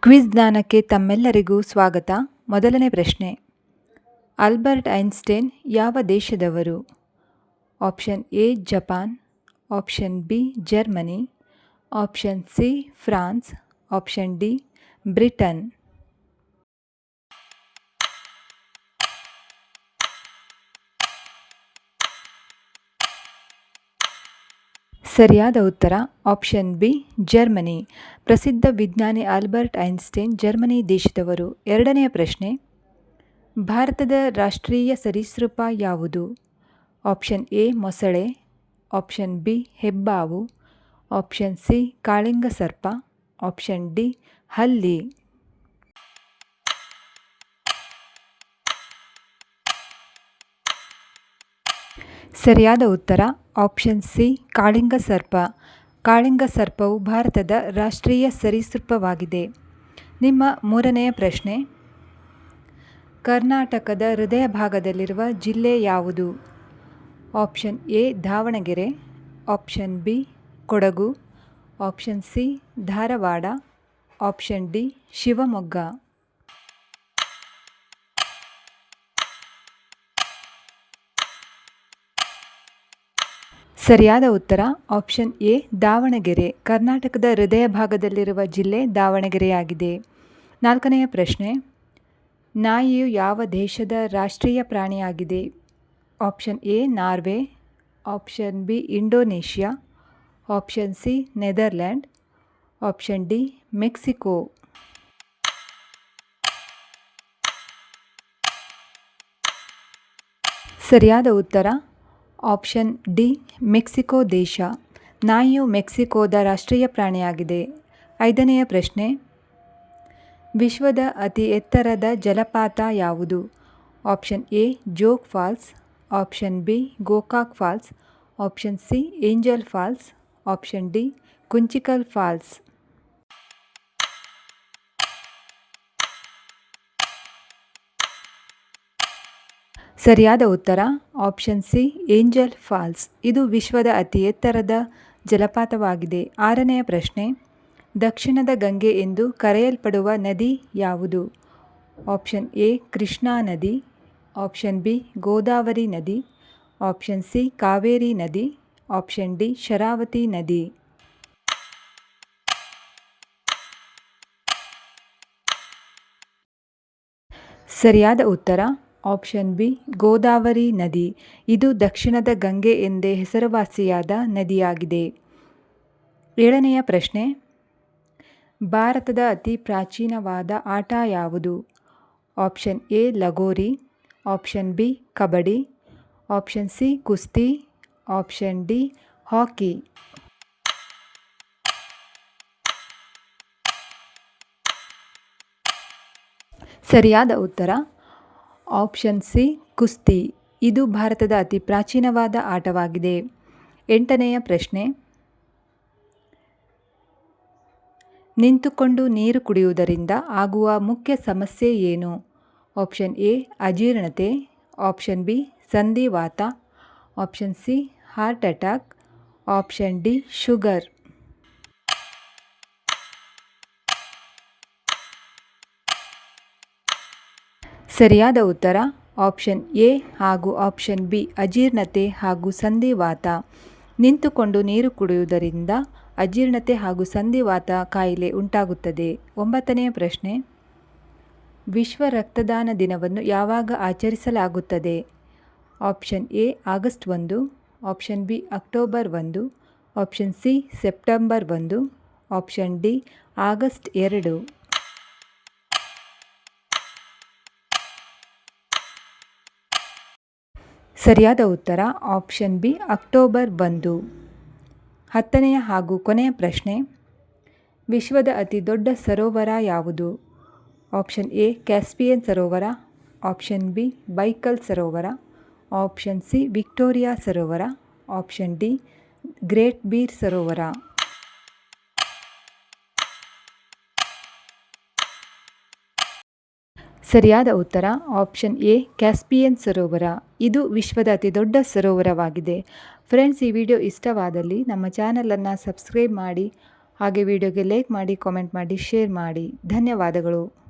Quiz ಜ್ಞಾನಕ್ಕೆ ತಮ್ಮೆಲ್ಲರಿಗೂ ಸ್ವಾಗತ. ಮೊದಲನೇ ಪ್ರಶ್ನೆ, ಆಲ್ಬರ್ಟ್ ಐನ್ಸ್ಟೈನ್ ಯಾವ ದೇಶದವರು? Option A Japan, option B Germany, option C France, option D Britain. ಸರಿಯಾದ ಉತ್ತರ ಆಪ್ಷನ್ ಬಿ ಜರ್ಮನಿ. ಪ್ರಸಿದ್ಧ ವಿಜ್ಞಾನಿ ಆಲ್ಬರ್ಟ್ ಐನ್ಸ್ಟೈನ್ ಜರ್ಮನಿ ದೇಶದವರು. ಎರಡನೆಯ ಪ್ರಶ್ನೆ, ಭಾರತದ ರಾಷ್ಟ್ರೀಯ ಸರೀಸೃಪ ಯಾವುದು? ಆಪ್ಷನ್ ಎ ಮೊಸಳೆ, ಆಪ್ಷನ್ ಬಿ ಹೆಬ್ಬಾವು, ಆಪ್ಷನ್ ಸಿ ಕಾಳಿಂಗ ಸರ್ಪ, ಆಪ್ಷನ್ ಡಿ ಹಲ್ಲಿ. ಸರಿಯಾದ ಉತ್ತರ ಆಪ್ಷನ್ ಸಿ ಕಾಳಿಂಗ ಸರ್ಪ. ಕಾಳಿಂಗ ಸರ್ಪವು ಭಾರತದ ರಾಷ್ಟ್ರೀಯ ಸರೀಸೃಪವಾಗಿದೆ. ನಿಮ್ಮ ಮೂರನೆಯ ಪ್ರಶ್ನೆ, ಕರ್ನಾಟಕದ ಹೃದಯ ಭಾಗದಲ್ಲಿರುವ ಜಿಲ್ಲೆ ಯಾವುದು? Option A Davanagere, option B Kodagu, option C Dharwad, option D Shivamogga. ಸರಿಯಾದ ಉತ್ತರ ಆಪ್ಷನ್ ಎ ದಾವಣಗೆರೆ. ಕರ್ನಾಟಕದ ಹೃದಯ ಭಾಗದಲ್ಲಿರುವ ಜಿಲ್ಲೆ ದಾವಣಗೆರೆಯಾಗಿದೆ. ನಾಲ್ಕನೆಯ ಪ್ರಶ್ನೆ, ನಾಯಿಯು ಯಾವ ದೇಶದ ರಾಷ್ಟ್ರೀಯ ಪ್ರಾಣಿಯಾಗಿದೆ? Option A Norway, option B Indonesia, option C Netherland, option D Mexico. ಸರಿಯಾದ ಉತ್ತರ ಆಪ್ಷನ್ ಡಿ ಮೆಕ್ಸಿಕೋ ದೇಶ. ನಾಯಿಯು ಮೆಕ್ಸಿಕೋದ ರಾಷ್ಟ್ರೀಯ ಪ್ರಾಣಿಯಾಗಿದೆ. ಐದನೆಯ ಪ್ರಶ್ನೆ, ವಿಶ್ವದ ಅತಿ ಎತ್ತರದ ಜಲಪಾತ ಯಾವುದು? Option A Jog falls, option B Gokak falls, option C Angel falls, option D Kunchikal falls. ಸರಿಯಾದ ಉತ್ತರ ಆಪ್ಷನ್ ಸಿ ಏಂಜಲ್ ಫಾಲ್ಸ್. ಇದು ವಿಶ್ವದ ಅತಿ ಎತ್ತರದ ಜಲಪಾತವಾಗಿದೆ. ಆರನೆಯ ಪ್ರಶ್ನೆ, ದಕ್ಷಿಣದ ಗಂಗೆ ಎಂದು ಕರೆಯಲ್ಪಡುವ ನದಿ ಯಾವುದು? ಆಪ್ಷನ್ ಎ ಕೃಷ್ಣಾ ನದಿ, ಆಪ್ಷನ್ ಬಿ ಗೋದಾವರಿ ನದಿ, ಆಪ್ಷನ್ ಸಿ ಕಾವೇರಿ ನದಿ, ಆಪ್ಷನ್ ಡಿ ಶರಾವತಿ ನದಿ. ಸರಿಯಾದ ಉತ್ತರ ಆಪ್ಷನ್ ಬಿ ಗೋದಾವರಿ ನದಿ. ಇದು ದಕ್ಷಿಣದ ಗಂಗೆ ಎಂದೇ ಹೆಸರುವಾಸಿಯಾದ ನದಿಯಾಗಿದೆ. ಏಳನೆಯ ಪ್ರಶ್ನೆ, ಭಾರತದ ಅತಿ ಪ್ರಾಚೀನವಾದ ಆಟ ಯಾವುದು? Option A lagori, option B kabaddi, option C ಕುಸ್ತಿ, ಆಪ್ಷನ್ ಡಿ ಹಾಕಿ. ಸರಿಯಾದ ಉತ್ತರ ಆಪ್ಷನ್ ಸಿ ಕುಸ್ತಿ. ಇದು ಭಾರತದ ಅತಿ ಪ್ರಾಚೀನವಾದ ಆಟವಾಗಿದೆ. ಎಂಟನೆಯ ಪ್ರಶ್ನೆ, ನಿಂತುಕೊಂಡು ನೀರು ಕುಡಿಯುವುದರಿಂದ ಆಗುವ ಮುಖ್ಯ ಸಮಸ್ಯೆ ಏನು? ಆಪ್ಷನ್ ಎ ಅಜೀರ್ಣತೆ, ಆಪ್ಷನ್ ಬಿ ಸಂಧಿವಾತ, option C heart attack, option D sugar. ಸರಿಯಾದ ಉತ್ತರ ಆಪ್ಷನ್ ಎ ಹಾಗೂ ಆಪ್ಷನ್ ಬಿ ಅಜೀರ್ಣತೆ ಹಾಗೂ ಸಂಧಿವಾತ. ನಿಂತುಕೊಂಡು ನೀರು ಕುಡಿಯುವುದರಿಂದ ಅಜೀರ್ಣತೆ ಹಾಗೂ ಸಂಧಿವಾತ ಕಾಯಿಲೆ ಉಂಟಾಗುತ್ತದೆ. ಒಂಬತ್ತನೆಯ ಪ್ರಶ್ನೆ, ವಿಶ್ವ ರಕ್ತದಾನ ದಿನವನ್ನು ಯಾವಾಗ ಆಚರಿಸಲಾಗುತ್ತದೆ? Option A August 1, option B October 1, option C September 1, option D August 2. ಸರಿಯಾದ ಉತ್ತರ ಆಪ್ಷನ್ ಬಿ ಅಕ್ಟೋಬರ್ 1. ಹತ್ತನೆಯ ಹಾಗೂ ಕೊನೆಯ ಪ್ರಶ್ನೆ, ವಿಶ್ವದ ಅತಿ ದೊಡ್ಡ ಸರೋವರ ಯಾವುದು? ಆಪ್ಷನ್ ಎ ಕ್ಯಾಸ್ಪಿಯನ್ ಸರೋವರ, ಆಪ್ಷನ್ ಬಿ ಬೈಕಲ್ ಸರೋವರ, ಆಪ್ಷನ್ ಸಿ ವಿಕ್ಟೋರಿಯಾ ಸರೋವರ, ಆಪ್ಷನ್ ಡಿ ಗ್ರೇಟ್ ಬೀರ್ ಸರೋವರ. ಸರಿಯಾದ ಉತ್ತರ ಆಪ್ಷನ್ ಎ ಕ್ಯಾಸ್ಪಿಯನ್ ಸರೋವರ. ಇದು ವಿಶ್ವದ ಅತಿ ದೊಡ್ಡ ಸರೋವರವಾಗಿದೆ. ಫ್ರೆಂಡ್ಸ್, ಈ ವಿಡಿಯೋ ಇಷ್ಟವಾದಲ್ಲಿ ನಮ್ಮ ಚಾನಲನ್ನು ಸಬ್ಸ್ಕ್ರೈಬ್ ಮಾಡಿ ಹಾಗೆ ವಿಡಿಯೋಗೆ ಲೈಕ್ ಮಾಡಿ, ಕಾಮೆಂಟ್ ಮಾಡಿ, ಶೇರ್ ಮಾಡಿ. ಧನ್ಯವಾದಗಳು.